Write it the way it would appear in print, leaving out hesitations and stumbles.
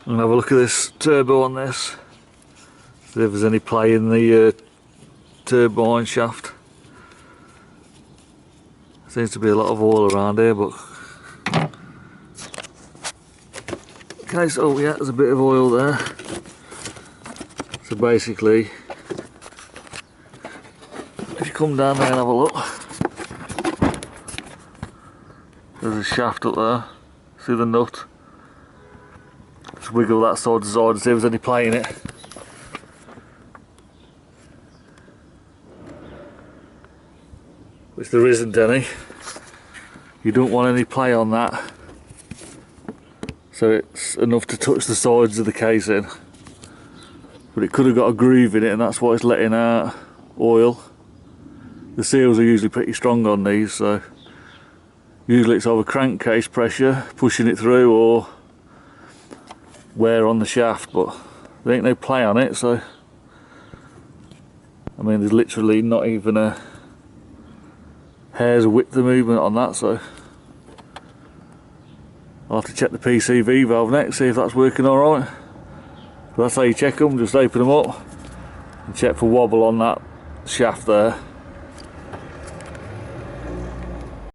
And have a look at this turbo on this, see if there's any play in the turbine shaft. Seems to be a lot of oil around here, but okay, so yeah, there's a bit of oil there. So basically, if you come down there and have a look, there's a shaft up there. See the nut? Just wiggle that side to side and see if there's any play in it. Which there isn't any. You don't want any play on that, so it's enough to touch the sides of the casing, but it could have got a groove in it, and that's why it's letting out oil. The seals are usually pretty strong on these, so usually it's either crankcase pressure pushing it through or wear on the shaft, but there ain't no play on it. So I mean, there's literally not even a hair's width of movement on that, so I'll have to check the PCV valve next, see if that's working alright. But that's how you check them, just open them up and check for wobble on that shaft there.